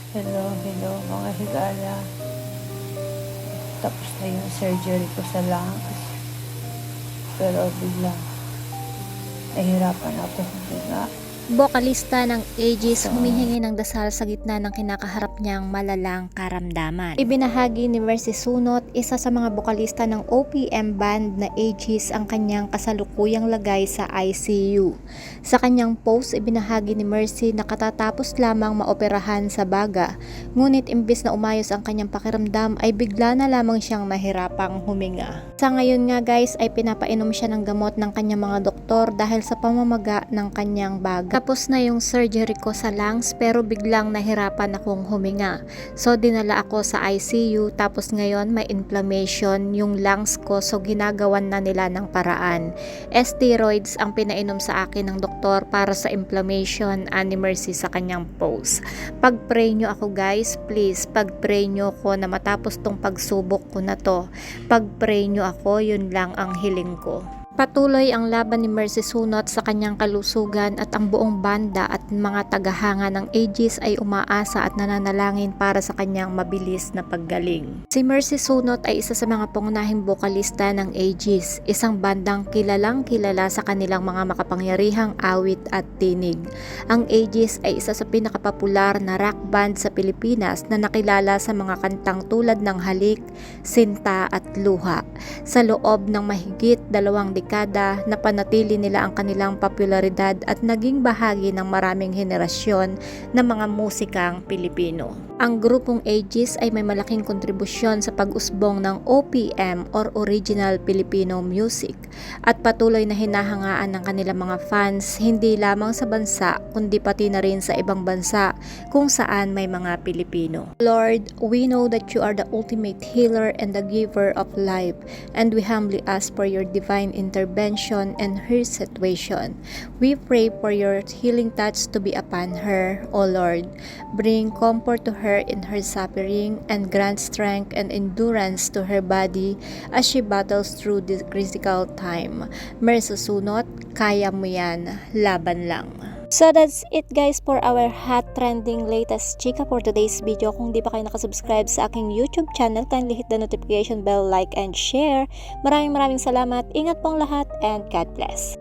Hello mga higala. Tapos na yung surgery ko sa lungs. Pero bigla, nahirapan ako huminga. Bokalista ng Aegis humihingi ng dasal sa gitna ng kinakaharap niyang malalang karamdaman. Ibinahagi ni Mercy Sunot, isa sa mga bokalista ng OPM band na Aegis, ang kanyang kasalukuyang lagay sa ICU. Sa kanyang post, ibinahagi ni Mercy na katatapos lamang maoperahan sa baga, ngunit imbis na umayos ang kanyang pakiramdam ay bigla na lamang siyang mahirapang huminga. Sa ngayon nga guys ay pinapainom siya ng gamot ng kanyang mga doktor dahil sa pamamaga ng kanyang baga. Tapos na yung surgery ko sa lungs pero biglang nahirapan akong huminga. So dinala ako sa ICU tapos ngayon may inflammation yung lungs ko, so ginagawan na nila ng paraan. Steroids ang pinainom sa akin ng doktor para sa inflammation, ani Mercy sa kanyang post. Pag-pray nyo ako guys, please pag-pray nyo ko na matapos tong pagsubok ko na to. Pag-pray nyo ako, yun lang ang hiling ko. Patuloy ang laban ni Mercy Sunot sa kanyang kalusugan at ang buong banda at mga tagahanga ng Aegis ay umaasa at nananalangin para sa kanyang mabilis na paggaling. Si Mercy Sunot ay isa sa mga pangunahing bokalista ng Aegis, isang bandang kilalang kilala sa kanilang mga makapangyarihang awit at tinig. Ang Aegis ay isa sa pinakapopular na rock band sa Pilipinas na nakilala sa mga kantang tulad ng Halik, Sinta at Luha. Sa loob ng mahigit 2 dekada, napanatili nila ang kanilang popularidad at naging bahagi ng maraming henerasyon ng mga musikang Pilipino. Ang grupong Aegis ay may malaking kontribusyon sa pag-usbong ng OPM or Original Filipino Music at patuloy na hinahangaan ng kanilang mga fans hindi lamang sa bansa kundi pati na rin sa ibang bansa kung saan may mga Pilipino. Lord, we know that you are the ultimate healer and the giver of life, and we humbly ask for your divine intervention in her situation. We pray for your healing touch to be upon her, O Lord. Bring comfort to her in her suffering and grant strength and endurance to her body as she battles through this critical time. Mercy Sunot, kaya mo yan, laban lang. So that's it guys for our hot trending latest chika for today's video. Kung di pa kayo nakasubscribe sa aking YouTube channel, kindly hit the notification bell, like and share. Maraming salamat. Ingat pong lahat and God bless.